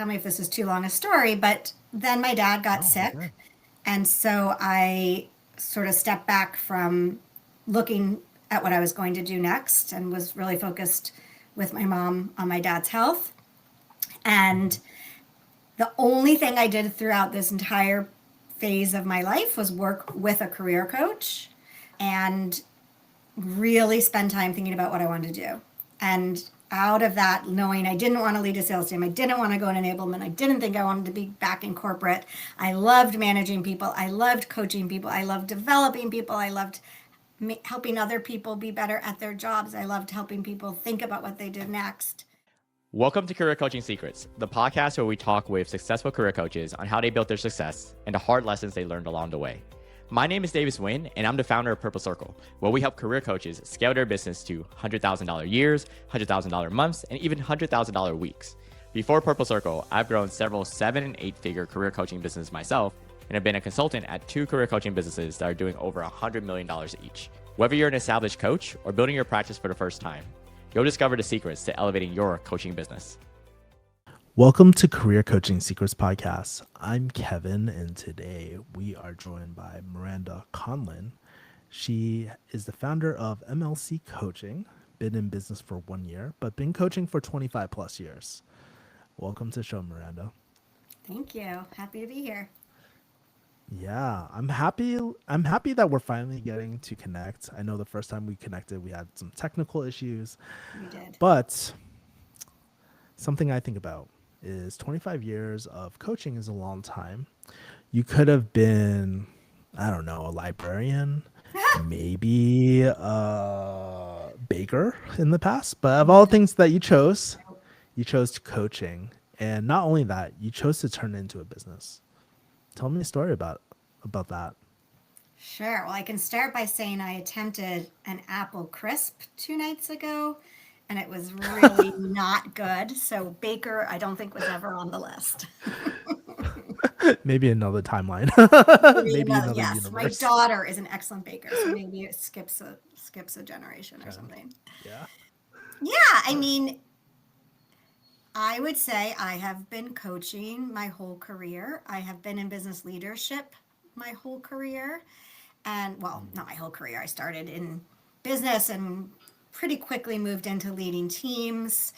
tell me if this is too long a story, but then my dad got sick. And so I sort of stepped back from looking at what I was going to do next and was really focused with my mom on my dad's health. And the only thing I did throughout this entire phase of my life was work with a career coach and really spend time thinking about what I wanted to do. And out of that, knowing I didn't want to lead a sales team, I didn't want to go in enablement, I didn't think I wanted to be back in corporate. I loved managing people. I loved coaching people. I loved developing people. I loved helping other people be better at their jobs. I loved helping people think about what they did next. Welcome to Career Coaching Secrets, the podcast where we talk with successful career coaches on how they built their success and the hard lessons they learned along the way. My name is Davis Nguyen, and I'm the founder of Purple Circle, where we help career coaches scale their business to $100,000 years, $100,000 months, and even $100,000 weeks. Before Purple Circle, I've grown several 7- and 8-figure career coaching businesses myself, and have been a consultant at 2 career coaching businesses that are doing over $100 million each. Whether you're an established coach or building your practice for the first time, you'll discover the secrets to elevating your coaching business. Welcome to Career Coaching Secrets Podcast. I'm Kevin, and today we are joined by Miranda Conlon. She is the founder of MLC Coaching, been in business for 1 year, but been coaching for 25 plus years. Welcome to the show, Miranda. Thank you. Happy to be here. Yeah, I'm happy that we're finally getting to connect. I know the first time we connected, we had some technical issues. We did. But something I think about is 25 years of coaching is a long time. You could have been, I don't know, a librarian, maybe a baker in the past. But of all things that you chose coaching. And not only that, you chose to turn it into a business. Tell me a story about that. Sure. Well, I can start by saying I attempted an apple crisp 2 nights ago, and it was really not good. So baker, I don't think was ever on the list. Maybe another timeline. Maybe another yes. universe. My daughter is an excellent baker, so maybe it skips a generation or something. Yeah. Yeah, I mean, I would say I have been coaching my whole career. I have been in business leadership my whole career. And well, not my whole career. I started in business and pretty quickly moved into leading teams.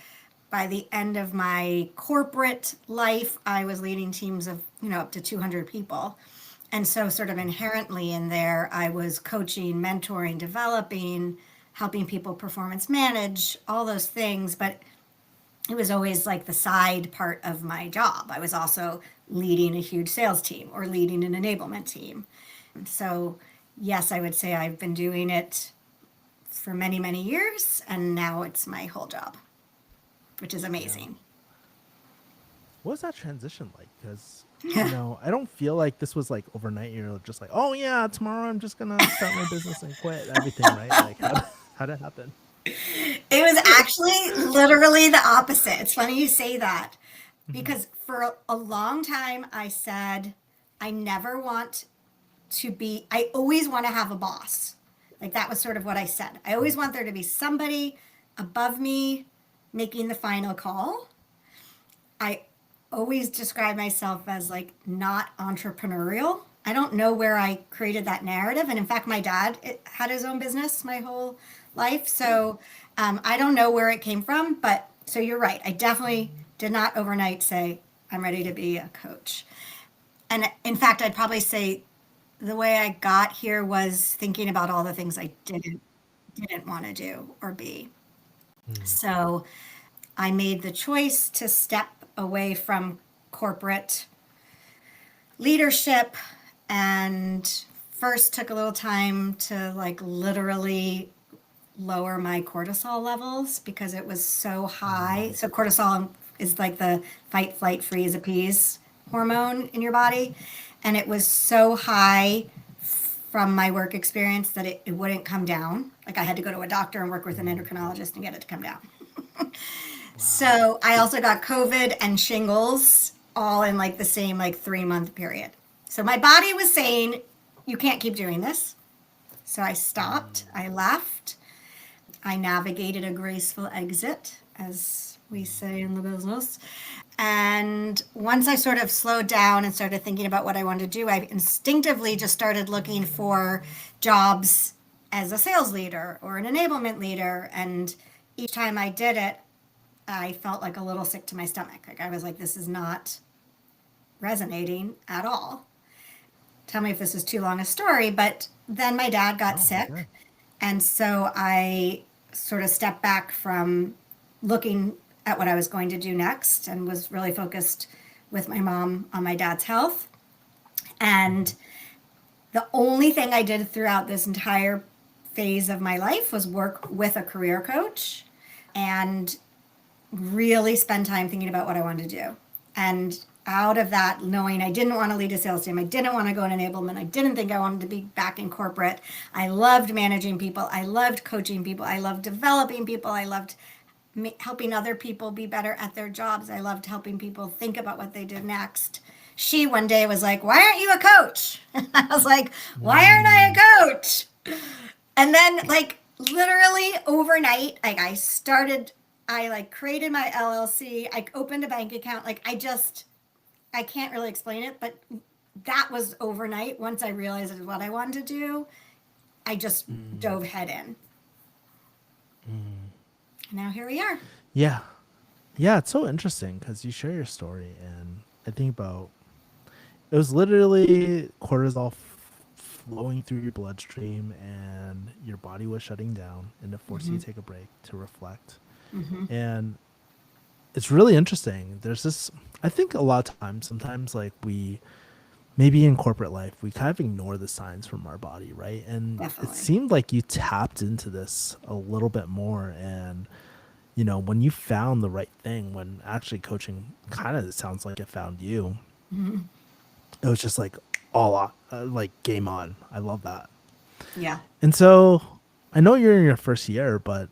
By the end of my corporate life, I was leading teams of, up to 200 people. And so sort of inherently in there, I was coaching, mentoring, developing, helping people performance manage, all those things. But it was always like the side part of my job. I was also leading a huge sales team or leading an enablement team. So yes, I would say I've been doing it for many, many years, and now it's my whole job, which is amazing. Yeah. What was that transition like? Because, I don't feel like this was like overnight. You're just like, oh yeah, tomorrow I'm just going to start my business and quit everything, right? Like how did it happen? It was actually literally the opposite. It's funny you say that because for a long time I said, I always want to have a boss. Like that was sort of what I said. I always want there to be somebody above me making the final call. I always describe myself as like not entrepreneurial. I don't know where I created that narrative. And in fact, my dad had his own business my whole life. So I don't know where it came from, but so you're right. I definitely did not overnight say, I'm ready to be a coach. And in fact, I'd probably say the way I got here was thinking about all the things I didn't want to do or be. So I made the choice to step away from corporate leadership and first took a little time to like literally lower my cortisol levels because it was so high. So cortisol is like the fight, flight, freeze, appease hormone in your body. And it was so high from my work experience that it wouldn't come down. Like I had to go to a doctor and work with an endocrinologist and get it to come down. So I also got COVID and shingles all in like the same 3-month period. So my body was saying, you can't keep doing this. So I stopped, I left. I navigated a graceful exit, as we say in the business. And once I sort of slowed down and started thinking about what I wanted to do, I instinctively just started looking for jobs as a sales leader or an enablement leader. And each time I did it, I felt like a little sick to my stomach. Like I was like, this is not resonating at all. Tell me if this is too long a story, but then my dad got Oh, sick. okay. And so I sort of stepped back from looking at what I was going to do next and was really focused with my mom on my dad's health. And the only thing I did throughout this entire phase of my life was work with a career coach and really spend time thinking about what I wanted to do. And out of that, knowing I didn't want to lead a sales team, I didn't want to go in enablement, I didn't think I wanted to be back in corporate. I loved managing people, I loved coaching people, I loved developing people, I loved helping other people be better at their jobs, I loved helping people think about what they did next. She one day was like, "Why aren't you a coach?" And I was like, "Why aren't I a coach?" And then, like, literally overnight, like I like created my LLC, I opened a bank account. Like I can't really explain it, but that was overnight. Once I realized it was what I wanted to do, I just dove head in. And now here we are. Yeah. Yeah, it's so interesting because you share your story, and I think about it was literally cortisol flowing through your bloodstream, and your body was shutting down, and it forced you to take a break to reflect. And it's really interesting. There's this, I think a lot of times, sometimes like we, maybe in corporate life, we kind of ignore the signs from our body, right? And it Definitely. seemed like you tapped into this a little bit more. And when you found the right thing, when actually coaching kind of sounds like it found you, it was just like all like game on. I love that. Yeah. And so I know you're in your first year, but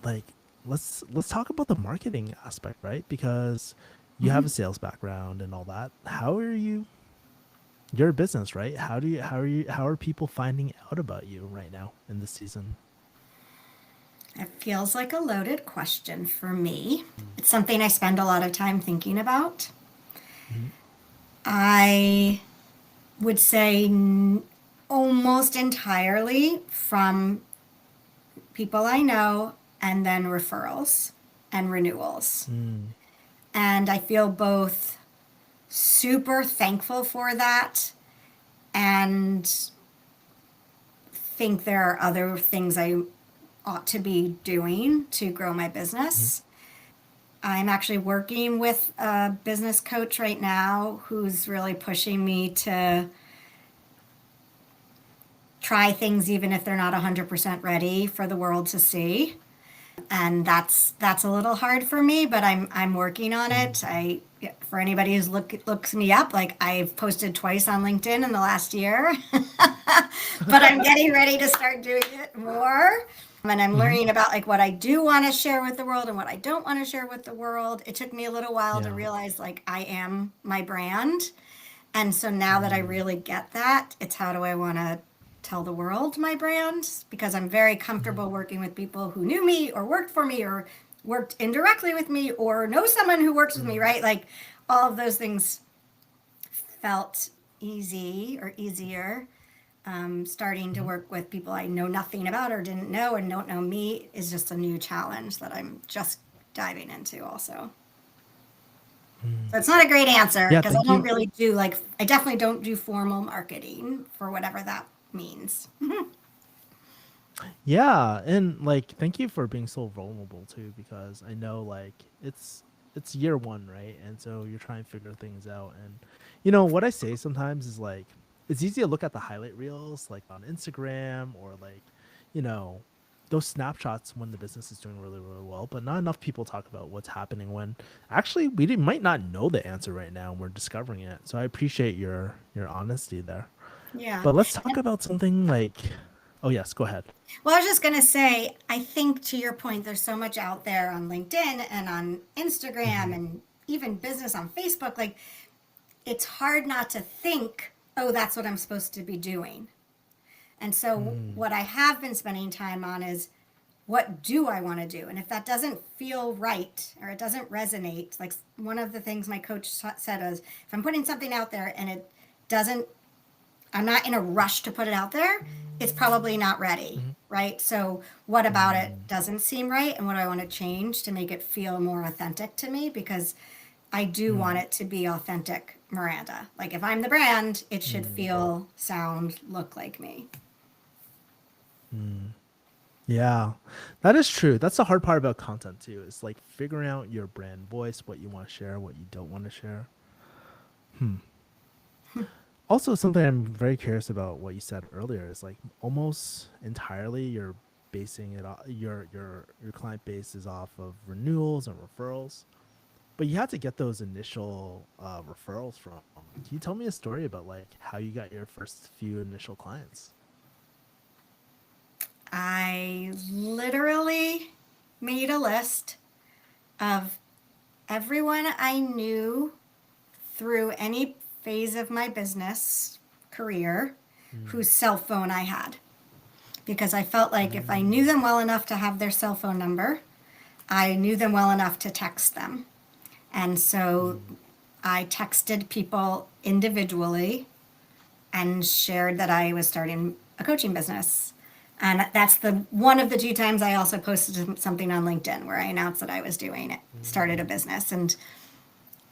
like let's talk about the marketing aspect, right? Because you have a sales background and all that. How are you? You're a business, right? How are people finding out about you right now in this season? It feels like a loaded question for me. It's something I spend a lot of time thinking about. Mhm. I would say almost entirely from people I know and then referrals and renewals. Mm. And I feel both super thankful for that and think there are other things I ought to be doing to grow my Mhm. business. I'm actually working with a business coach right now who's really pushing me to try things even if they're not 100% ready for the world to see. And that's a little hard for me, but I'm working on it. I For anybody who's looks me up, like I've posted twice on LinkedIn in the last year, but I'm getting ready to start doing it more. And I'm Mhm. learning about like what I do want to share with the world and what I don't want to share with the world. It took me a little while to Yeah. realize like I am my brand. And so now that I Mm. really get that, it's how do I want to tell the world my brand? Because I'm very Mhm. comfortable working with people who knew me or worked for me or worked indirectly with me or know someone who works with me, Mm. right? Like all of those things felt easy or easier. Starting to Mhm. work with people I know nothing about or didn't know and don't know me is just a new challenge that I'm just diving into also. Mm. So it's not a great answer Yeah, because I thank don't you. really do like, I definitely don't do formal marketing for whatever that means. Yeah, and like thank you for being so vulnerable too, because I know like it's year one, right? And so you're trying to figure things out. And what I say sometimes is like it's easy to look at the highlight reels like on Instagram or like, you know, those snapshots when the business is doing really, really well, but not enough people talk about what's happening when actually might not know the answer right now and we're discovering it. So I appreciate your honesty there. Yeah. But let's talk about something like, oh yes, go ahead. Well, I was just going to say, I think to your point, there's so much out there on LinkedIn and on Instagram Hmm. and even business on Facebook. Like, it's hard not to think, oh, that's what I'm supposed to be doing. And so, Mm. what I have been spending time on is what do I want to do? And if that doesn't feel right or it doesn't resonate, like one of the things my coach said is if I'm putting something out there and it doesn't, I'm not in a rush to put it out there, it's probably not ready, right? So what about it doesn't seem right? And what do I want to change to make it feel more authentic to me? Because I do want it to be authentic Miranda. Like if I'm the brand, it should feel, sound, look like me. Yeah, that is true. That's the hard part about content too. It's like figuring out your brand voice, what you want to share, what you don't want to share. Also, something I'm very curious about what you said earlier is like almost entirely you're basing it off your client base is off of renewals and referrals, but you had to get those initial referrals from. Can you tell me a story about like how you got your first few initial clients? I literally made a list of everyone I knew through any phase of my business career whose cell phone I had. Because I felt like if I knew them well enough to have their cell phone number, I knew them well enough to text them. And so I texted people individually and shared that I was starting a coaching business. And that's the one of the two times I also posted something on LinkedIn where I announced that I was doing it, started a business. And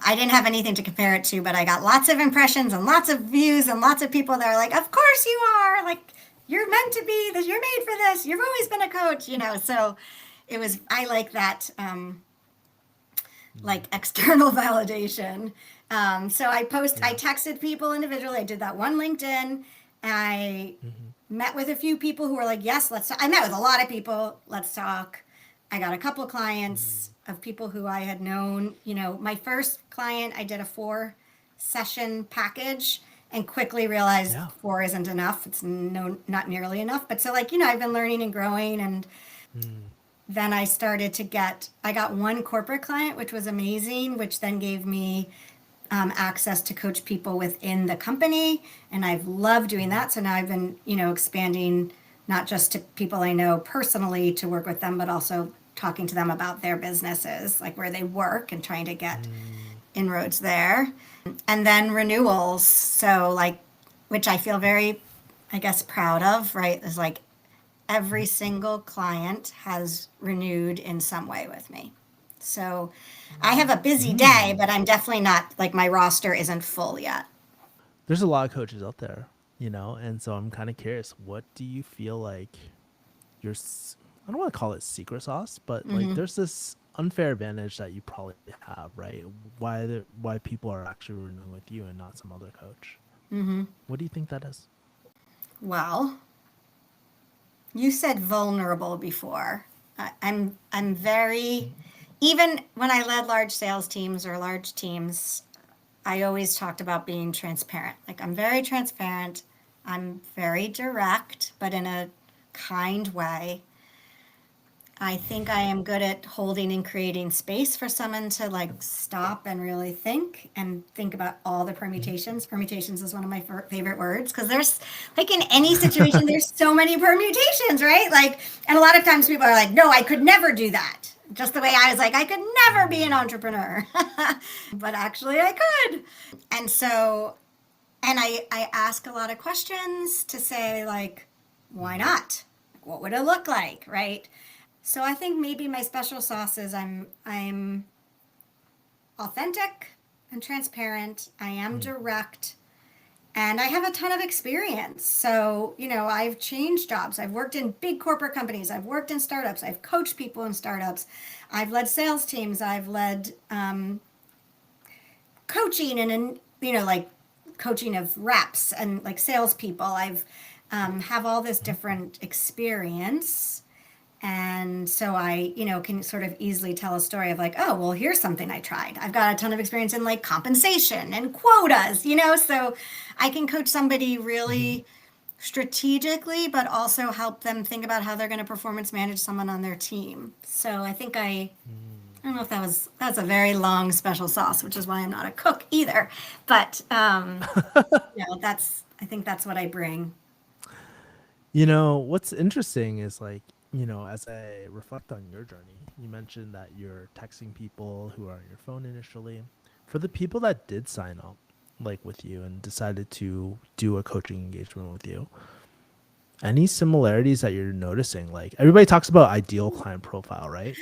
I didn't have anything to compare it to, but I got lots of impressions and lots of views and lots of people that are like, "Of course you are! Like you're meant to be this. You're made for this. You've always been a coach." So it was. I like that. Like external validation. So I texted people individually. I did that one LinkedIn. I met with a few people who were like, yes, let's talk. I met with a lot of people. Let's talk. I got a couple of clients of people who I had known. My first client, I did a 4-session package and quickly realized Yeah. 4 isn't enough. It's not nearly enough. But so I've been learning and growing, and then I got one corporate client, which was amazing, which then gave me access to coach people within the company. And I've loved doing that. So now I've been, expanding not just to people I know personally to work with them, but also talking to them about their businesses, like where they work and trying to get inroads there. And then renewals. So which I feel very, I guess, proud of, right? Is like every single client has renewed in some way with me. So I have a busy day, but I'm definitely not like my roster isn't full yet. There's a lot of coaches out there, and so I'm kind of curious, what do you feel like your I don't want to call it secret sauce, but like there's this unfair advantage that you probably have, right? Why people are actually renewing with you and not some other coach. What do you think that is? Well, you said vulnerable before. I'm very, even when I led large sales teams or large teams, I always talked about being transparent. Like I'm very transparent. I'm very direct, but in a kind way. I think I am good at holding and creating space for someone to stop and really think about all the permutations. Permutations is one of my favorite words because there's in any situation, there's so many permutations, right? And a lot of times people are like, no, I could never do that. Just the way I was like, I could never be an entrepreneur, but actually I could. And so, and I ask a lot of questions to say why not? What would it look like, right? So I think maybe my special sauce is I'm authentic and transparent. I am direct, and I have a ton of experience. So, I've changed jobs. I've worked in big corporate companies. I've worked in startups. I've coached people in startups. I've led sales teams. I've led coaching and coaching of reps and salespeople. I've have all this different experience. And so I, can sort of easily tell a story of oh, well, here's something I tried. I've got a ton of experience in compensation and quotas, so I can coach somebody really strategically, but also help them think about how they're going to performance manage someone on their team. So I think I don't know if that's a very long special sauce, which is why I'm not a cook either. But, I think that's what I bring. What's interesting is as I reflect on your journey, you mentioned that you're texting people who are on your phone initially. For the people that did sign up, like with you, and decided to do a coaching engagement with you, any similarities that you're noticing? Like everybody talks about ideal client profile, right?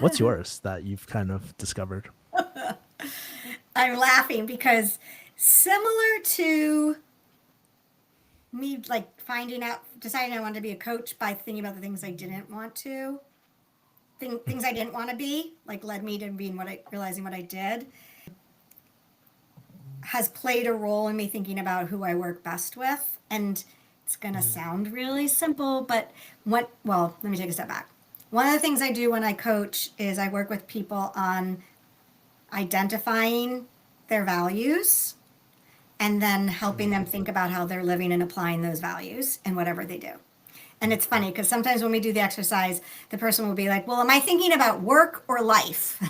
What's yours that you've kind of discovered? I'm laughing because similar to me, like finding out, deciding I wanted to be a coach by thinking about the things I didn't want to, things I didn't want to be, like led me to being realizing what I did, has played a role in me thinking about who I work best with. And it's going to sound really simple, but let me take a step back. One of the things I do when I coach is I work with people on identifying their values and then helping them think about how they're living and applying those values in whatever they do. And it's funny because sometimes when we do the exercise, the person will be like, well, am I thinking about work or life?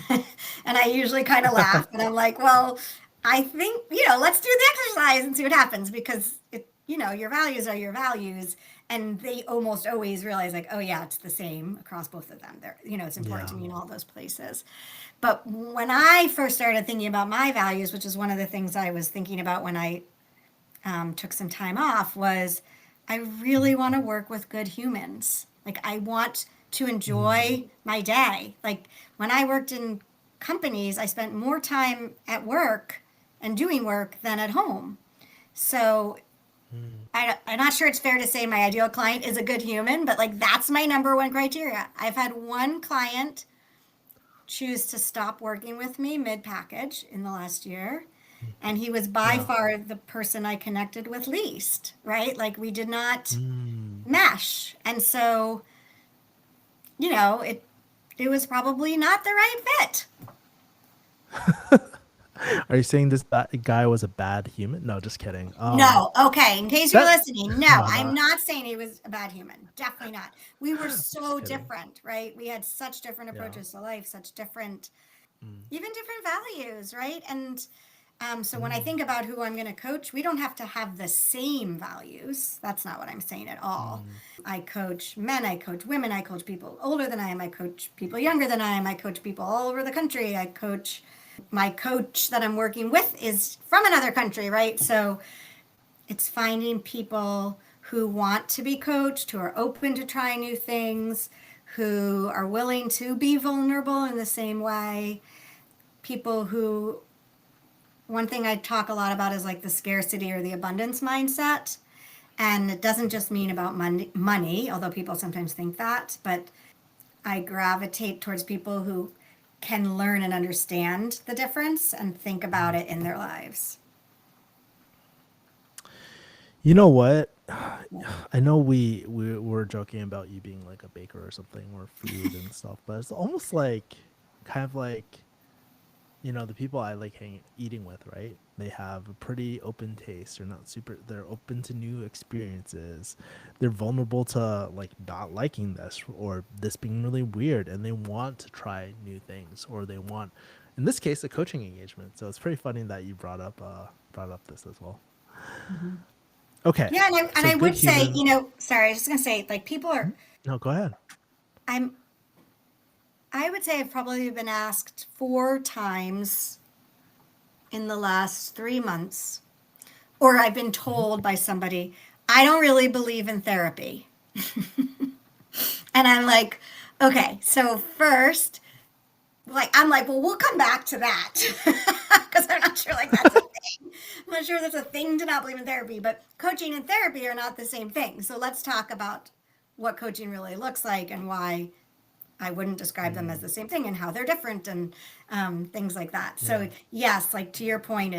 And I usually kind of laugh and I'm like, well, I think, let's do the exercise and see what happens because your values are your values. And they almost always realize like, oh yeah, it's the same across both of them. It's important Yeah. to me in all those places. But when I first started thinking about my values, which is one of the things I was thinking about when I took some time off, was I really want to work with good humans. Like, I want to enjoy my day. Like, when I worked in companies, I spent more time at work and doing work than at home. So, I'm not sure it's fair to say my ideal client is a good human, but like, that's my number one criteria. I've had one client choose to stop working with me mid package in the last year. And he was by Yeah. far the person I connected with least, right? Like we did not Mm. mesh. And so, it was probably not the right fit. Are you saying this guy was a bad human? No, just kidding. No, okay. In case you're That listening, no, no, I'm no, not saying he was a bad human. Definitely not. We were just so kidding. different, right? We had such different Yeah. approaches to life, such different, Mm. even different values, right? And so when I Mm. think about who I'm going to coach, we don't have to have the same values. That's not what I'm saying at all. Mm. I coach men, I coach women, I coach people older than I am, I coach people younger than I am, I coach people all over the country. I coach my coach that I'm working with is from another country, right? So it's finding people who want to be coached, who are open to trying new things, who are willing to be vulnerable in the same way. People who, one thing I talk a lot about is like the scarcity or the abundance mindset. And it doesn't just mean about money, although people sometimes think that, but I gravitate towards people who can learn and understand the difference and think about it in their lives. You know what? I know we were joking about you being like a baker or something or food and stuff, but it's almost like kind of like the people I like eating with, right? They have a pretty open taste. They're open to new experiences. They're vulnerable to like not liking this or this being really weird and they want to try new things or they want in this case a coaching engagement. So it's pretty funny that you brought up this as well. Okay. Yeah, and So I good would say, human. sorry, I was just gonna say, like people are, No, go ahead. I'm, I would say I've probably been asked 4 times in the last 3 months, or I've been Mhm. told by somebody, I don't really believe in therapy. And I'm like, okay, so first, I'm like, well, we'll come back to that because I'm not sure like that's a thing. I'm not sure that's a thing to not believe in therapy, but coaching and therapy are not the same thing. So let's talk about what coaching really looks like and why I wouldn't describe them as Mm, the same thing and how they're different and things like that. yeah. So yes, like to your point,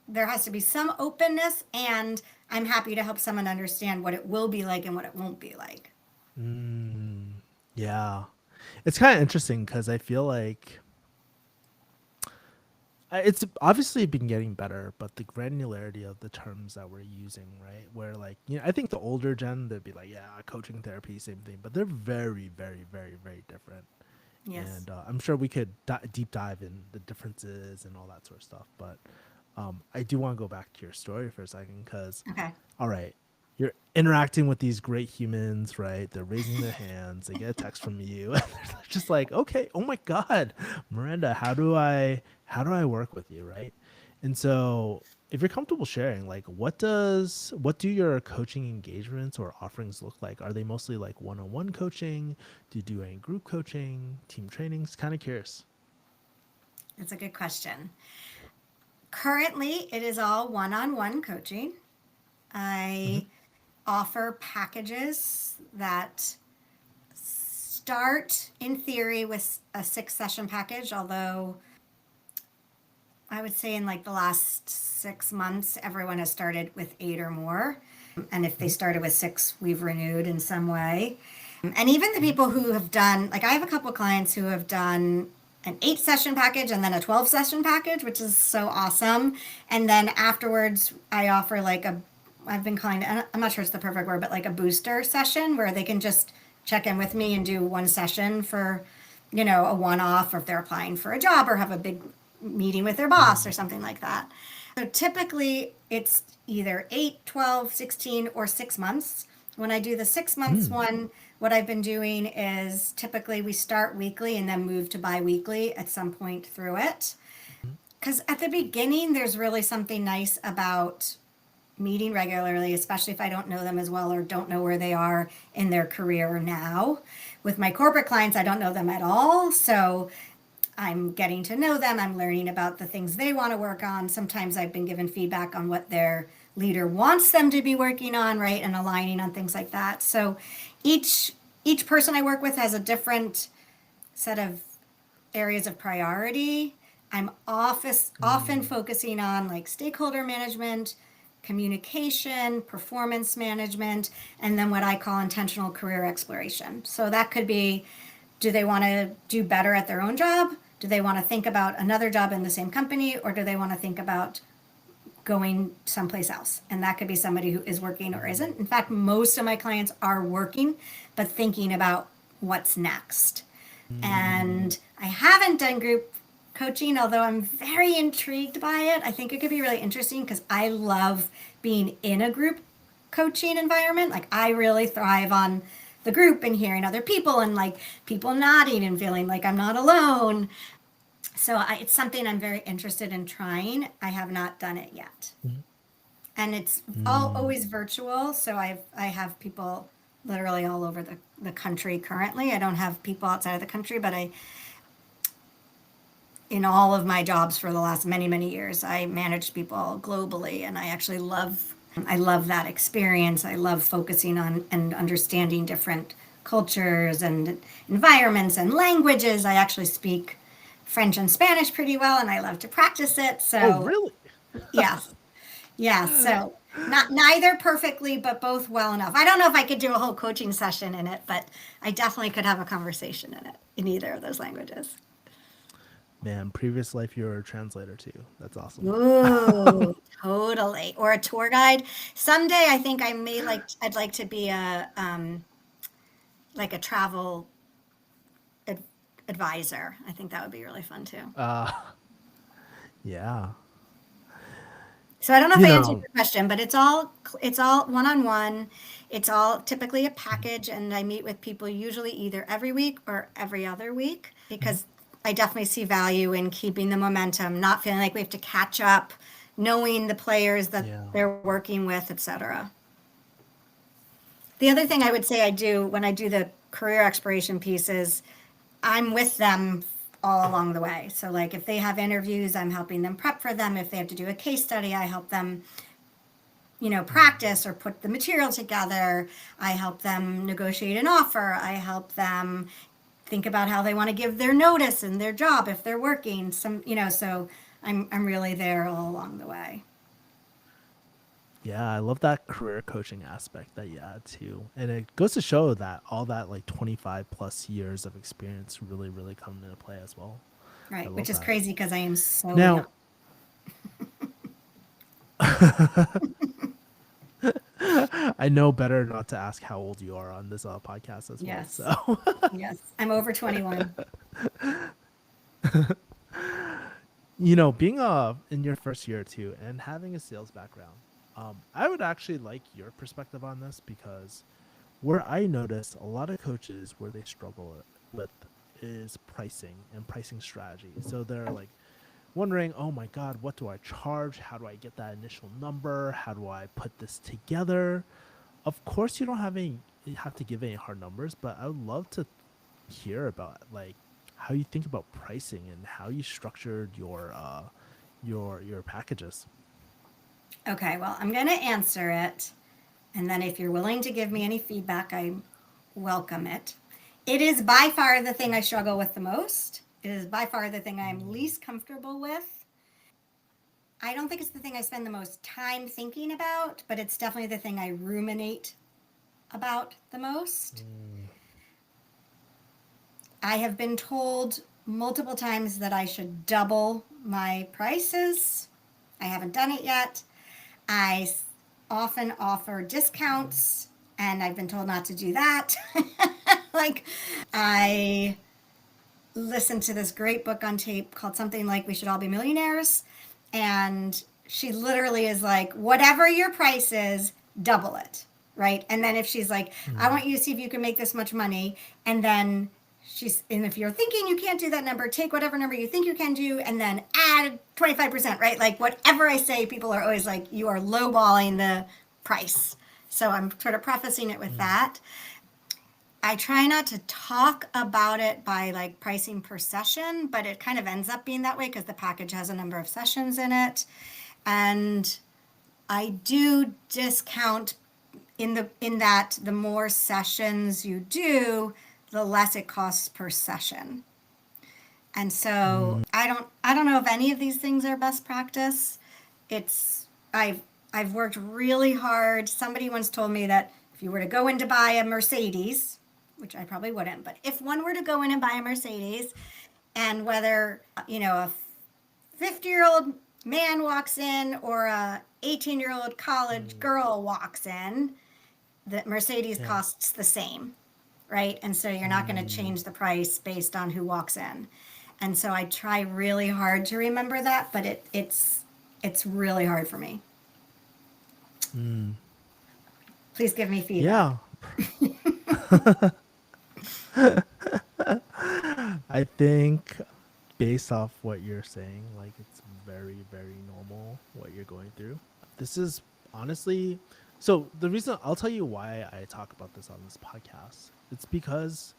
there has to be some openness, and I'm happy to help someone understand what it will be like and what it won't be like. Mm, yeah. It's kind of interesting because I feel like it's obviously been getting better, but the granularity of the terms that we're using, right? Where like, I think the older gen, they'd be like, yeah, coaching therapy, same thing, but they're very, very, very, very different. Yes. And I'm sure we could deep dive in the differences and all that sort of stuff. But I do want to go back to your story for a second because, Okay. all right, you're interacting with these great humans, right? They're raising their hands. They get a text from you. And they're just like, okay, oh my God, Miranda, how do I work with you, right? And so if you're comfortable sharing, like what do your coaching engagements or offerings look like? Are they mostly like one-on-one coaching? Do you do any group coaching, team trainings? Kind of curious. That's a good question. Currently, it is all one on one coaching. Hmm. I offer packages that start in theory with a 6 session package, although I would say in like the last 6 months, everyone has started with 8 or more. And if they started with 6, we've renewed in some way. And even the people who have done, like I have a couple of clients who have done an 8 session package and then a 12 session package, which is so awesome. And then afterwards, I offer like I've been calling it, I'm not sure it's the perfect word, but like a booster session where they can just check in with me and do 1 session for, a one off, or if they're applying for a job or have a big meeting with their boss or something like that. So typically it's either 8, 12, 16, or 6 months. When I do the 6 months Mm. one, what I've been doing is typically we start weekly and then move to bi-weekly at some point through it. Because at the beginning, there's really something nice about meeting regularly, especially if I don't know them as well or don't know where they are in their career now. With my corporate clients, I don't know them at all. So I'm getting to know them. I'm learning about the things they want to work on. Sometimes I've been given feedback on what their leader wants them to be working on, right? And aligning on things like that. So each each person I work with has a different set of areas of priority. I'm often focusing on like stakeholder management, communication, performance management, and then what I call intentional career exploration. So that could be, do they want to do better at their own job? Do they want to think about another job in the same company? Or do they want to think about going someplace else? And that could be somebody who is working or isn't. In fact, most of my clients are working, but thinking about what's next. And I haven't done group coaching, although I'm very intrigued by it. I think it could be really interesting because I love being in a group coaching environment. Like, I really thrive on the group and hearing other people and like people nodding and feeling like I'm not alone. So it's something I'm very interested in trying. I have not done it yet. And it's all Mm. always virtual. So I have people literally all over the country currently. I don't have people outside of the country, but in all of my jobs for the last many, many years, I managed people globally, and I love that experience. I love focusing on and understanding different cultures and environments and languages. I actually speak French and Spanish pretty well, and I love to practice it. Oh, So, really? yes, yes. So, not neither perfectly, but both well enough. I don't know if I could do a whole coaching session in it, but I definitely could have a conversation in it in either of those languages. Man, previous life you were a translator too. That's awesome. Ooh, totally. Or a tour guide. Someday I think I'd like to be a like a travel ad advisor. I think that would be really fun too. Uh, yeah. So I don't know if You I answered know, your question, but it's all one-on-one. It's all typically a package, and I meet with people usually either every week or every other week mhm. because I definitely see value in keeping the momentum, not feeling like we have to catch up, knowing the players that Yeah. they're working with, etc. The other thing I would say I do when I do the career exploration piece is I'm with them all along the way. So, like, if they have interviews, I'm helping them prep for them. If they have to do a case study, I help them, practice or put the material together. I help them negotiate an offer. I help them think about how they want to give their notice in their job if they're working. So I'm really there all along the way. Yeah, I love that career coaching aspect that you add too. And it goes to show that all that like 25 plus years of experience really, really come into play as well. I Right, which love is that. crazy because I am so young. Now, I know better not to ask how old you are on this podcast as well. Yes, So, yes, I'm over 21. being in your first year or two and having a sales background, I would actually like your perspective on this because where I notice a lot of coaches where they struggle with is pricing and pricing strategy. So they're like wondering, oh my God, what do I charge? How do I get that initial number? How do I put this together? Of course, you have to give any hard numbers, but I would love to hear about like how you think about pricing and how you structured your packages. Okay, well, I'm going to answer it. And then if you're willing to give me any feedback, I welcome it. It is by far the thing I struggle with the most. It is by far the thing I'm least comfortable with. I don't think it's the thing I spend the most time thinking about, but it's definitely the thing I ruminate about the most. I have been told multiple times that I should double my prices. I haven't done it yet. I often offer discounts, and I've been told not to do that. Like, I listened to this great book on tape called something like We Should All Be Millionaires. And she literally is like, whatever your price is, double it. Right. And then if she's like, I want you to see if you can make this much money. And then and if you're thinking you can't do that number, take whatever number you think you can do and then add 25%, right? Like whatever I say, people are always like, you are lowballing the price. So I'm sort of prefacing it with that. I try not to talk about it by like pricing per session, but it kind of ends up being that way because the package has a number of sessions in it. And I do discount in that the more sessions you do, the less it costs per session. And so I don't know if any of these things are best practice. It's I've worked really hard. Somebody once told me that if you were to go in to buy a Mercedes, which I probably wouldn't, but if one were to go in and buy a Mercedes, and whether a 50-year-old man walks in or a 18-year-old college girl walks in, the Mercedes Yeah. costs the same, right? And so you're not going to change the price based on who walks in. And so I try really hard to remember that, but it's really hard for me. Please give me feedback. Yeah. I think based off what you're saying, like it's very, very normal what you're going through. This is honestly so the reason I'll tell you why I talk about this on this podcast. It's because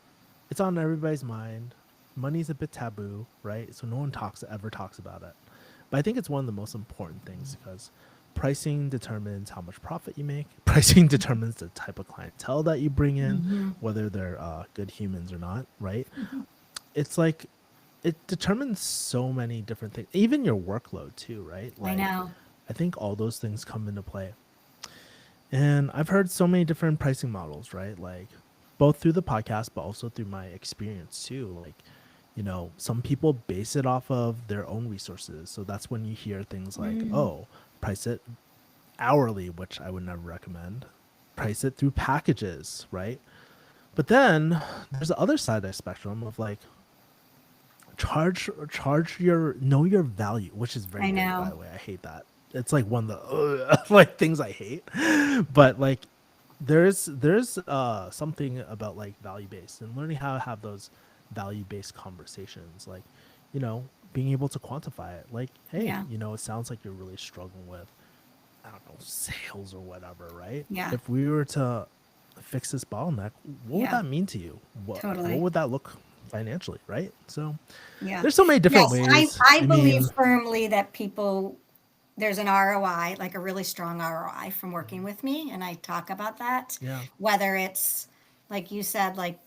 it's on everybody's mind. Money's a bit taboo, right? So no one ever talks about it. But I think it's one of the most important things because pricing determines how much profit you make. Pricing determines the type of clientele that you bring in, whether they're good humans or not, right? It's like it determines so many different things, even your workload too, right? I Like know. I think all those things come into play. And I've heard so many different pricing models, right? Like both through the podcast, but also through my experience too. Like, some people base it off of their own resources. So that's when you hear things like, oh, price it hourly, which I would never recommend. Price it through packages, right? But then there's the other side of the spectrum of like charge your know your value, which is very I big, by know. the way. I hate that. It's like one of the like things I hate. But like there's something about like value based and learning how to have those value based conversations, like being able to quantify it, like hey, Yeah. it sounds like you're really struggling with, I don't know, sales or whatever, right? Yeah. If we were to fix this bottleneck, what would Yeah. that mean to you? What Totally. would that look financially, right? So Yeah. there's so many different Yes, I, ways. I I believe mean, firmly that there's an ROI, like a really strong ROI from working with me. And I talk about that, yeah. whether it's, like you said, like,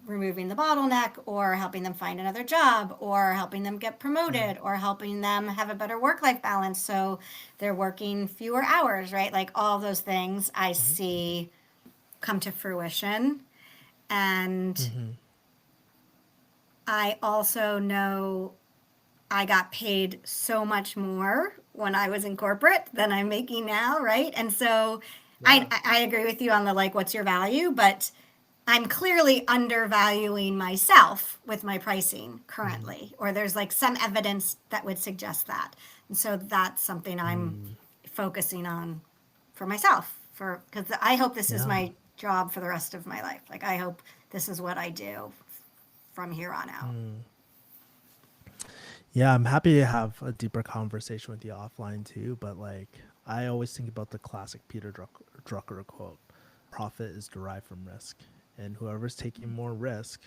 removing the bottleneck or helping them find another job or helping them get Mm, promoted or helping them have a better work life balance. So they're working fewer hours, right? Like all those things I mhm, see come to fruition. And mhm, I also know I got paid so much more when I was in corporate than I'm making now, right? And so I yeah. I agree with you on the like what's your value, but I'm clearly undervaluing myself with my pricing Mhm, currently, or there's like some evidence that would suggest that. And so that's something I'm mm, focusing on for myself, because I hope this is Yeah. my job for the rest of my life. Like, I hope this is what I do from here on out. Yeah, I'm happy to have a deeper conversation with you offline too. But like, I always think about the classic Peter Drucker quote: "Profit is derived from risk, and whoever's taking more risk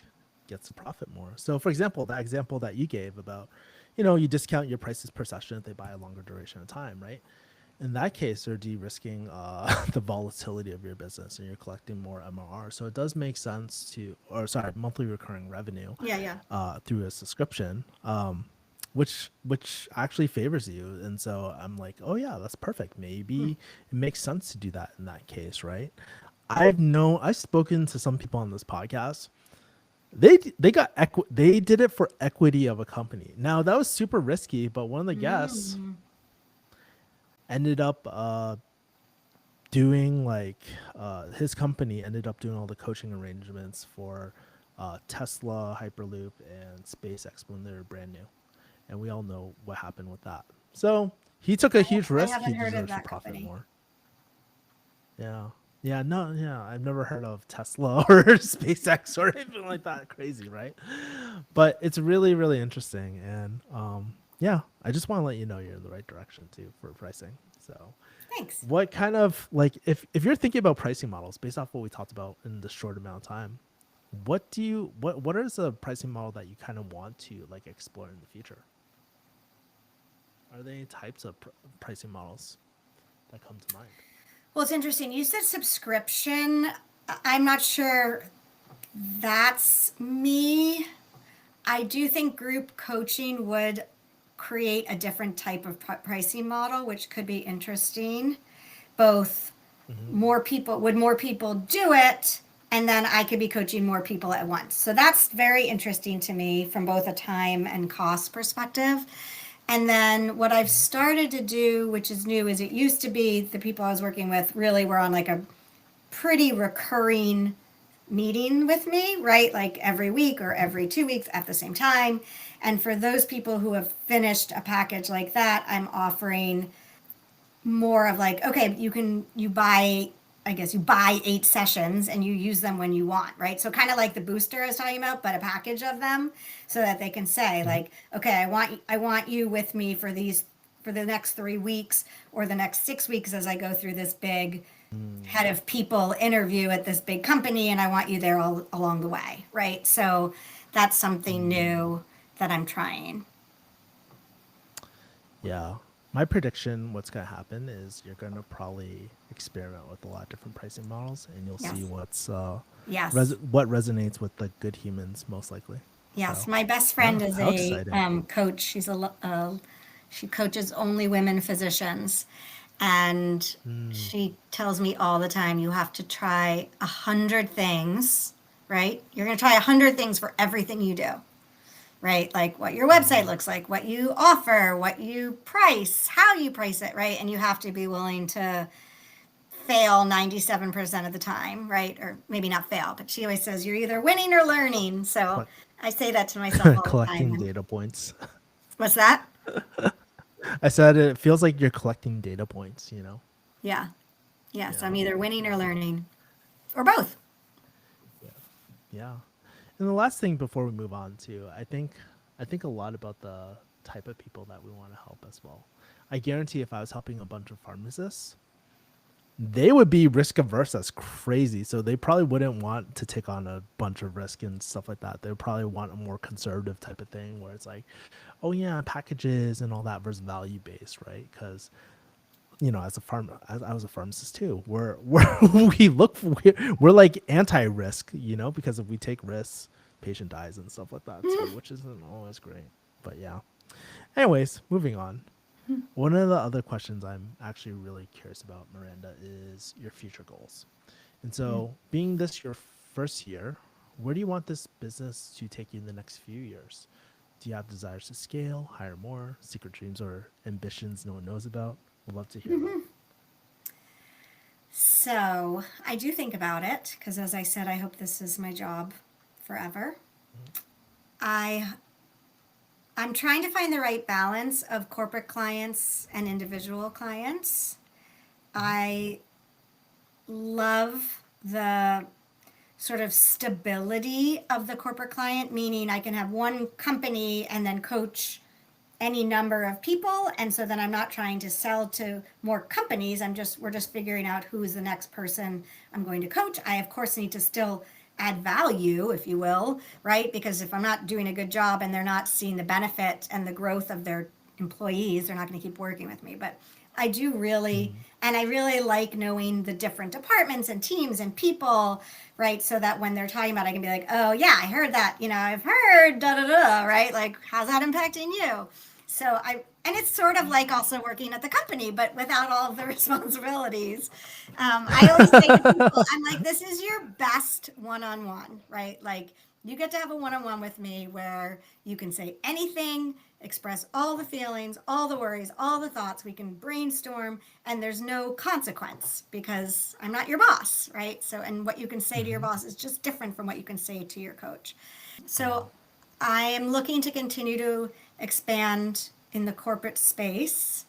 gets to profit more." So, for example, that example that you gave about, you discount your prices per session if they buy a longer duration of time, right? In that case, you're de-risking the volatility of your business, and you're collecting more MRR. So it does make sense or sorry, monthly recurring revenue Yeah, yeah. through a subscription, which actually favors you. And so I'm like, oh yeah, that's perfect. Maybe it makes sense to do that in that case, right? I've spoken to some people on this podcast. They did it for equity of a company. Now that was super risky, but one of the guests ended up doing like his company ended up doing all the coaching arrangements for Tesla, Hyperloop, and SpaceX when they were brand new, and we all know what happened with that. So he took a huge I risk. He haven't heard of deserves to that profit company. more. Yeah, yeah, no, yeah. I've never heard of Tesla or SpaceX or anything like that. Crazy, right? But it's really, really interesting, and yeah, I just want to let you know you're in the right direction too for pricing. So Thanks. what kind of like if you're thinking about pricing models based off what we talked about in the short amount of time, what is a pricing model that you kind of want to like explore in the future? Are there any types of pricing models that come to mind? Well, it's interesting. You said subscription. I'm not sure that's me. I do think group coaching would create a different type of pricing model, which could be interesting. Both would more people do it, and then I could be coaching more people at once. So that's very interesting to me from both a time and cost perspective. And then what I've started to do, which is new, is it used to be the people I was working with really were on like a pretty recurring meeting with me, right? Like every week or every 2 weeks at the same time. And for those people who have finished a package like that, I'm offering more of like, okay, you buy 8 sessions and you use them when you want, right? So kind of like the booster I was talking about, but a package of them so that they can say like, okay, I want you with me for the next 3 weeks or the next 6 weeks as I go through this big head of people interview at this big company and I want you there all along the way, right? So that's something new that I'm trying. Yeah. My prediction, what's going to happen is you're going to probably experiment with a lot of different pricing models, and you'll see Yes. Yes. what resonates with the good humans most likely. Yes, So, my best yeah, friend is how a exciting. coach. She coaches only women physicians, and she tells me all the time, you have to try 100 things, right? You're going to try 100 things for everything you do, right? Like what your website looks like, what you offer, what you price, how you price it, right? And you have to be willing to fail 97% of the time, right? Or maybe not fail, but she always says you're either winning or learning. So Collect- I say that to myself all the collecting time. data points. What's that? I said it feels like you're collecting data points. Yeah. Yes, Yeah. I'm either winning or Yeah. learning, or both. Yeah. Yeah. And the last thing before we move on to, I think a lot about the type of people that we want to help as well. I guarantee if I was helping a bunch of pharmacists, they would be risk averse as crazy. So they probably wouldn't want to take on a bunch of risk and stuff like that. They would probably want a more conservative type of thing where it's like, oh yeah, packages and all that versus value based, right? Because as I was a pharmacist too. We look we're like anti-risk, because if we take risks, patient dies and stuff like that too, which isn't always great. But yeah. Anyways, moving on. One of the other questions I'm actually really curious about, Miranda, is your future goals. And so, being this your first year, where do you want this business to take you in the next few years? Do you have desires to scale, hire more, secret dreams or ambitions no one knows about? Would love to hear that. So I do think about it because, as I said, I hope this is my job forever. I I'm trying to find the right balance of corporate clients and individual clients. I love the sort of stability of the corporate client, meaning I can have one company and then coach any number of people. And so then I'm not trying to sell to more companies. We're just figuring out who is the next person I'm going to coach. I, of course, need to still add value, if you will, right? Because if I'm not doing a good job and they're not seeing the benefit and the growth of their employees, they're not going to keep working with me. But I do really, and I really like knowing the different departments and teams and people, right? So that when they're talking about it, I can be like, oh, yeah, I heard that. I've heard da da da, right? Like, how's that impacting you? And it's sort of like also working at the company, but without all of the responsibilities. I always say to people, I'm like, this is your best one on one, right? Like, you get to have a one on one with me where you can say anything, express all the feelings, all the worries, all the thoughts. We can brainstorm, and there's no consequence because I'm not your boss, right? So, and what you can say to your boss is just different from what you can say to your coach. So, I am looking to continue to expand in the corporate space.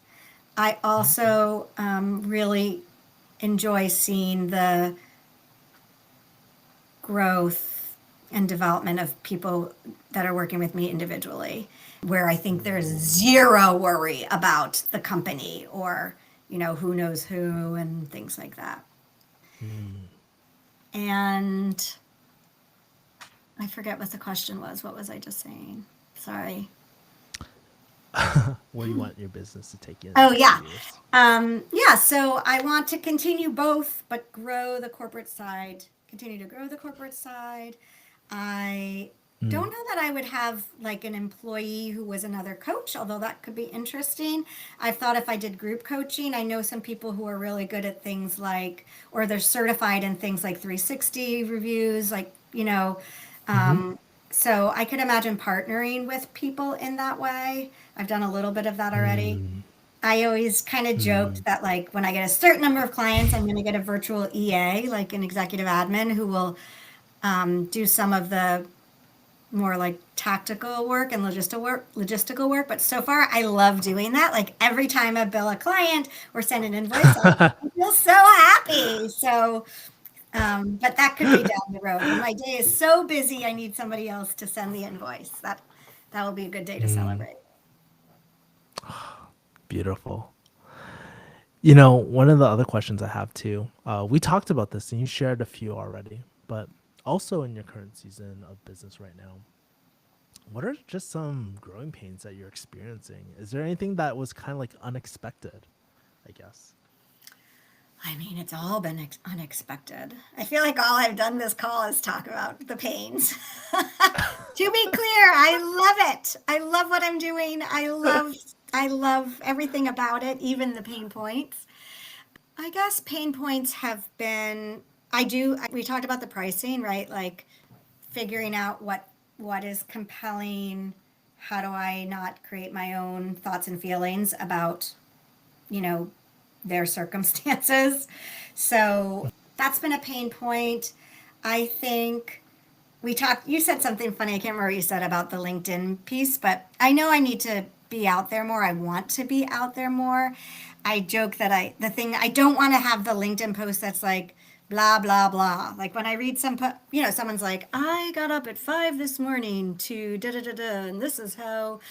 I also really enjoy seeing the growth and development of people that are working with me individually, where I think there's zero worry about the company or, who knows who and things like that. And I forget what the question was. What was I just saying? Sorry. Where do you want your business to take you in Oh, the yeah. next few years? Yeah, so I want to continue both, but grow the corporate side, continue to grow the corporate side. I don't know that I would have like an employee who was another coach, although that could be interesting. I've thought if I did group coaching, I know some people who are really good at things like, or they're certified in things like 360 reviews, like, um, so I could imagine partnering with people in that way. I've done a little bit of that already. I always kind of joked that like when I get a certain number of clients, I'm going to get a virtual EA, like an executive admin who will do some of the more like tactical work and logistical work. But so far, I love doing that. Like every time I bill a client or send an invoice, I feel so happy. So, but that could be down the road when my day is so busy. I need somebody else to send the invoice. That will be a good day to celebrate. Beautiful. One of the other questions I have too, we talked about this and you shared a few already, but also in your current season of business right now, what are just some growing pains that you're experiencing? Is there anything that was kind of like unexpected, I guess? I mean, it's all been unexpected. I feel like all I've done this call is talk about the pains. To be clear, I love it. I love what I'm doing. I love everything about it, even the pain points. I guess pain points have been we talked about the pricing, right? Like figuring out what is compelling. How do I not create my own thoughts and feelings about, you know, their circumstances. So that's been a pain point. I think you said something funny. I can't remember what you said about the LinkedIn piece, but I know I need to be out there more. I want to be out there more. I joke that I don't want to have the LinkedIn post that's like, blah, blah, blah. Like when I read someone's like, I got up at 5 this morning to da da da da, and this is how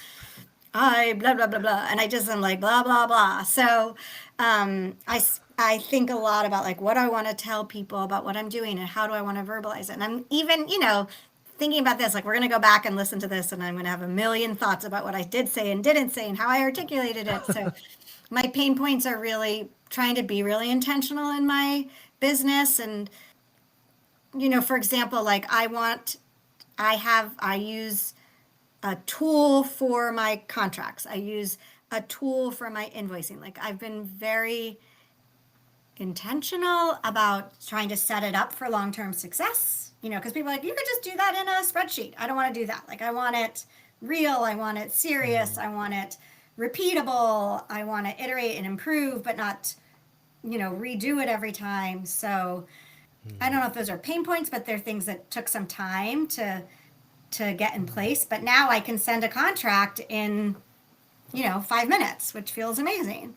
I blah blah blah blah, and I just am like blah blah blah. So I think a lot about like what I want to tell people about what I'm doing and how do I want to verbalize it. And I'm even thinking about this, like we're gonna go back and listen to this, and I'm gonna have a million thoughts about what I did say and didn't say and how I articulated it. So my pain points are really trying to be really intentional in my business, and for example, like I use a tool for my contracts. I use a tool for my invoicing. Like I've been very intentional about trying to set it up for long-term success, because people are like, you could just do that in a spreadsheet. I don't want to do that. Like I want it real. I want it serious. I want it repeatable. I want to iterate and improve, but not, redo it every time. So I don't know if those are pain points, but they're things that took some time to get in place. But now I can send a contract in, 5 minutes, which feels amazing.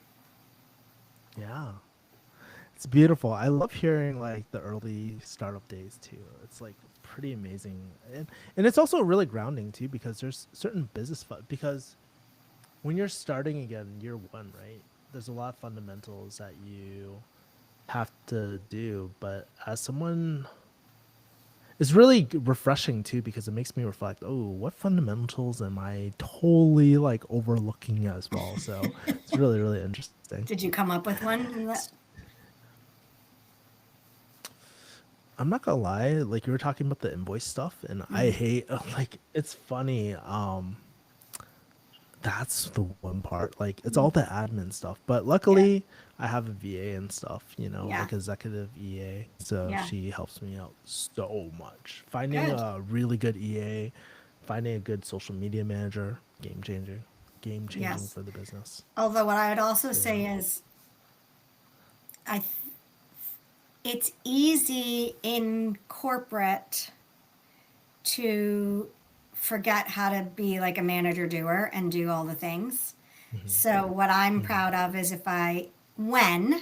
Yeah. It's beautiful. I love hearing like the early startup days too. It's like pretty amazing, and it's also really grounding too because there's certain because when you're starting again year one, right? There's a lot of fundamentals that you have to do, but as someone, it's really refreshing too because it makes me reflect. Oh, what fundamentals am I totally like overlooking as well? So it's really really interesting. Did you come up with one? I'm not gonna lie, like you were talking about the invoice stuff, and I hate like it's funny. That's the one part. Like it's all the admin stuff. But Yeah. luckily I have a VA and stuff, Yeah. like executive EA. So Yeah. she helps me out so much. Finding Good. a really good EA, finding a good social media manager, game changing. Game changing Yes. for the business. Although what I would also Yeah. say is I th- it's easy in corporate to forget how to be like a manager doer and do all the things. So what I'm Hmm. proud of is when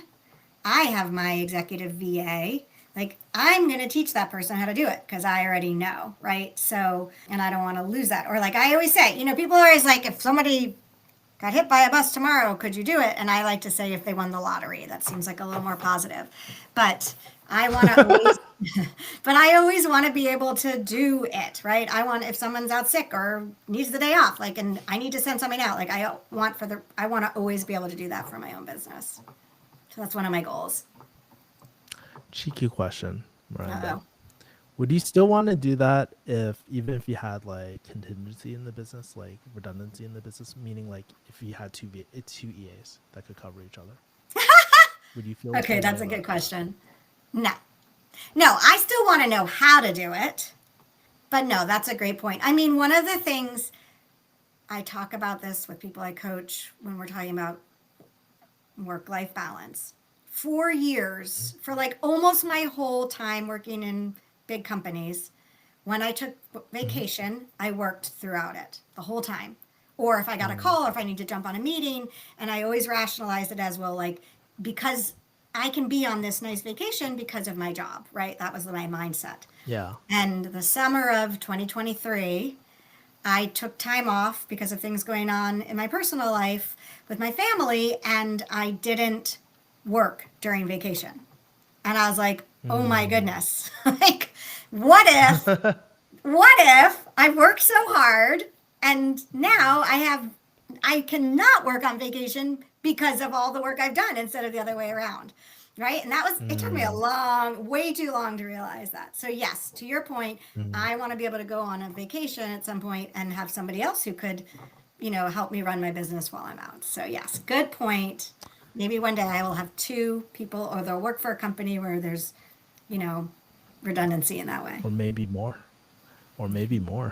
I have my executive VA, like I'm going to teach that person how to do it because I already know, right? So, and I don't want to lose that. Or like I always say, people are always like, if somebody got hit by a bus tomorrow, could you do it? And I like to say if they won the lottery, that seems like a little more positive. But I want to always, but I always want to be able to do it, right? I want if someone's out sick or needs the day off, like, and I need to send something out, like I want to always be able to do that for my own business. So that's one of my goals. Cheeky question, Miranda. Uh-oh. Would you still want to do that if even if you had like contingency in the business, like redundancy in the business, meaning like if you had two EAs that could cover each other? Would you feel the Okay, same way that's a good about that? question. No. No, I still want to know how to do it. But no, that's a great point. I mean, one of the things I talk about this with people I coach when we're talking about work life balance. 4 years, for like almost my whole time working in big companies, when I took Mm-hmm. vacation, I worked throughout it the whole time. Or if I got a Mm, call or if I need to jump on a meeting, and I always rationalized it as well, like, because I can be on this nice vacation because of my job, right? That was my mindset. yeah. And the summer of 2023, I took time off because of things going on in my personal life with my family, and I didn't work during vacation. And I was like, oh my Mm. goodness. Like, what if, what if I worked so hard and now I cannot work on vacation because of all the work I've done instead of the other way around. Right. And it took me a Mm. long, way too long to realize that. So, yes, to your point, Mm. I want to be able to go on a vacation at some point and have somebody else who could, help me run my business while I'm out. So, yes, good point. Maybe one day I will have two people, or they'll work for a company where there's, you know, redundancy in that way. Or maybe more. Or maybe more.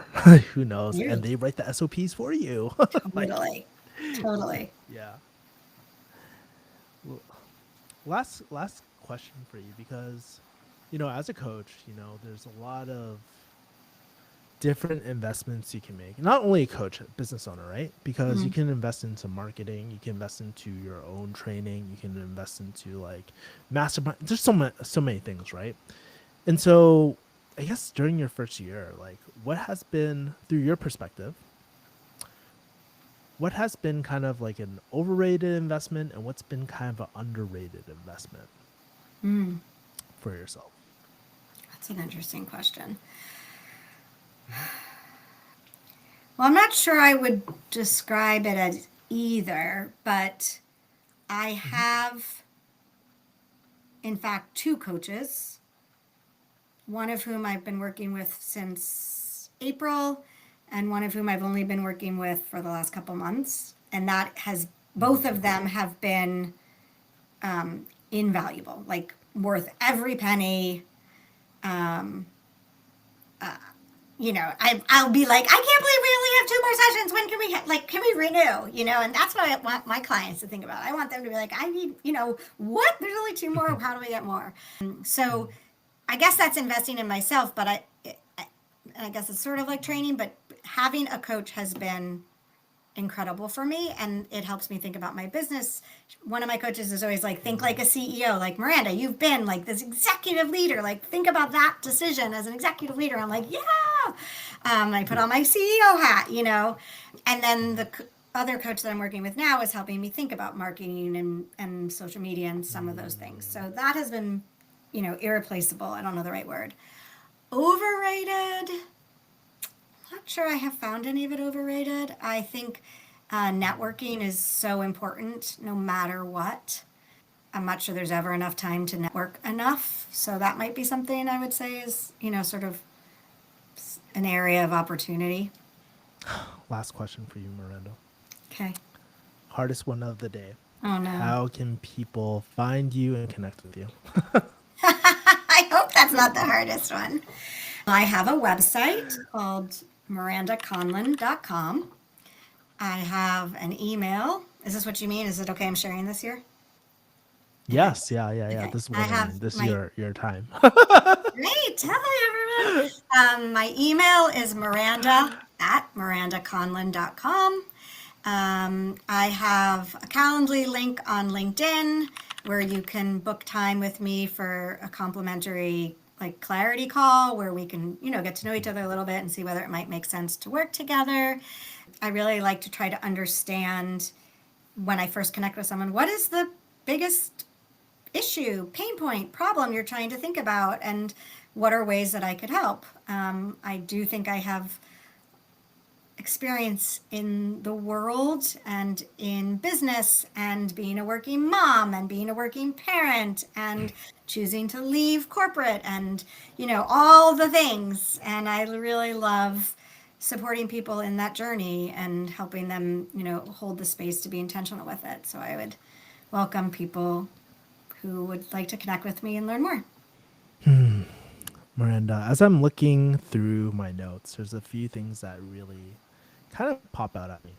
Who knows? And You they write the SOPs for you. Like, totally, totally. yeah. Well, last question for you because as a coach, there's a lot of different investments you can make. Not only a coach, a business owner, right? Because you Mhm. can invest into marketing, you can invest into your own training, you can invest into like mastermind. There's so many things, right? And so, I guess during your first year, like what has been through your perspective, what has been kind of like an overrated investment and what's been kind of an underrated investment Mm, for yourself? that's an interesting question. Well, I'm not sure I would describe it as either, but I Mm-hmm. have, in fact, two coaches, one of whom I've been working with since April, and one of whom I've only been working with for the last couple months. And both of them have been invaluable, like worth every penny. Um, I'll be like, I can't believe we only have two more sessions. When can can we renew? And that's what I want my clients to think about. I want them to be like, I need, what? There's only two more. How do we get more? So I guess that's investing in myself, and I guess it's sort of like training, but having a coach has been incredible for me, and it helps me think about my business. One of my coaches is always like, think like a CEO. Like, Miranda, you've been like this executive leader. Like, think about that decision as an executive leader. I'm like, yeah. I put on my CEO hat, and then the other coach that I'm working with now is helping me think about marketing and social media and some of those things. So that has been, irreplaceable. I don't know the right word. Overrated. Not sure I have found any of it overrated. I think networking is so important no matter what. I'm not sure there's ever enough time to network enough. So that might be something I would say is, sort of an area of opportunity. Last question for you, Miranda. Okay. Hardest one of the day. Oh, no. How can people find you and connect with you? I hope that's not the hardest one. I have a website called mirandaconlon.com. I have an email. Is this what you mean? Is it okay I'm sharing this here? Yes, yeah. Okay. This is what I mean. This is your time. Great. Hello, everyone. My email is mirandaconlon.com. I have a Calendly link on LinkedIn where you can book time with me for a complimentary clarity call where we can, get to know each other a little bit and see whether it might make sense to work together. I really like to try to understand when I first connect with someone, what is the biggest issue, pain point, problem you're trying to think about, and what are ways that I could help. I do think I have experience in the world and in business and being a working mom and being a working parent and choosing to leave corporate and, all the things. And I really love supporting people in that journey and helping them, hold the space to be intentional with it. So I would welcome people who would like to connect with me and learn more. Miranda, as I'm looking through my notes, there's a few things that really kind of pop out at me.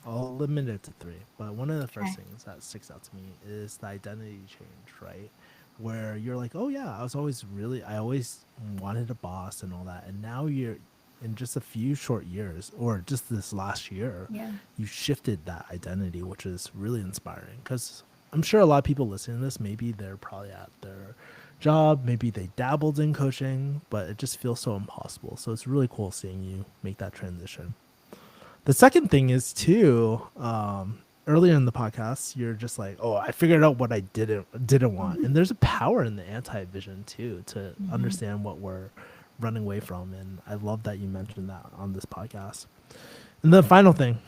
I'll limit it to 3, but one of the first things that sticks out to me is the identity change, right? Where you're like, oh yeah, I always wanted a boss and all that, and now you're in just a few short years, or just this last year, you shifted that identity, which is really inspiring. Because I'm sure a lot of people listening to this, maybe they're probably at their job, maybe they dabbled in coaching, but it just feels so impossible. So it's really cool seeing you make that transition. The second thing is too, earlier in the podcast, you're just like, oh, I figured out what I didn't want. And there's a power in the anti-vision too, to understand what we're running away from. And I love that you mentioned that on this podcast. And the final thing,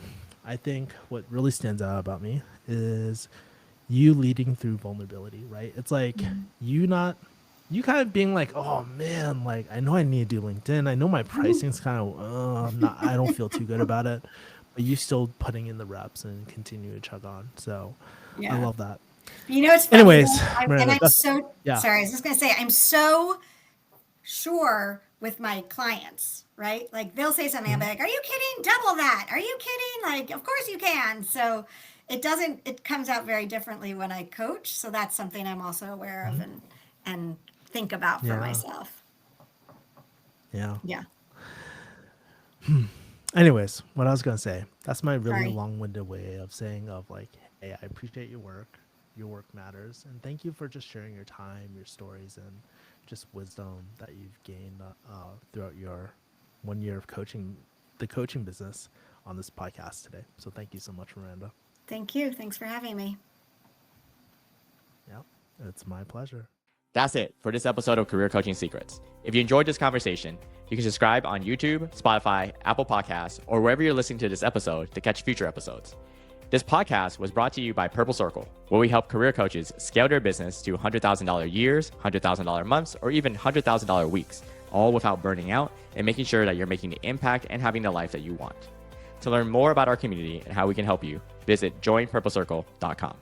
I think what really stands out about me is you leading through vulnerability, right? It's like you kind of being like, oh man, like I know I need to do LinkedIn. I know my pricing's kind of, I don't feel too good about it, but you still putting in the reps and continue to chug on. So I love that. It's funny. Anyways, Miranda, I'm sorry, I was just going to say, I'm so sure with my clients, right? Like they'll say something, I'm like, are you kidding? Double that. Are you kidding? Like, of course you can. So it comes out very differently when I coach. So that's something I'm also aware of and think about for myself. Yeah. Yeah. Anyways, what I was going to say, that's my really long-winded way of saying hey, I appreciate your work. Your work matters. And thank you for just sharing your time, your stories, and just wisdom that you've gained throughout your 1 year of coaching, the coaching business on this podcast today. So thank you so much, Miranda. Thank you. Thanks for having me. Yeah, it's my pleasure. That's it for this episode of Career Coaching Secrets. If you enjoyed this conversation, you can subscribe on YouTube, Spotify, Apple Podcasts, or wherever you're listening to this episode to catch future episodes. This podcast was brought to you by Purple Circle, where we help career coaches scale their business to $100,000 years, $100,000 months, or even $100,000 weeks, all without burning out and making sure that you're making the impact and having the life that you want. To learn more about our community and how we can help you, visit joinpurplecircle.com.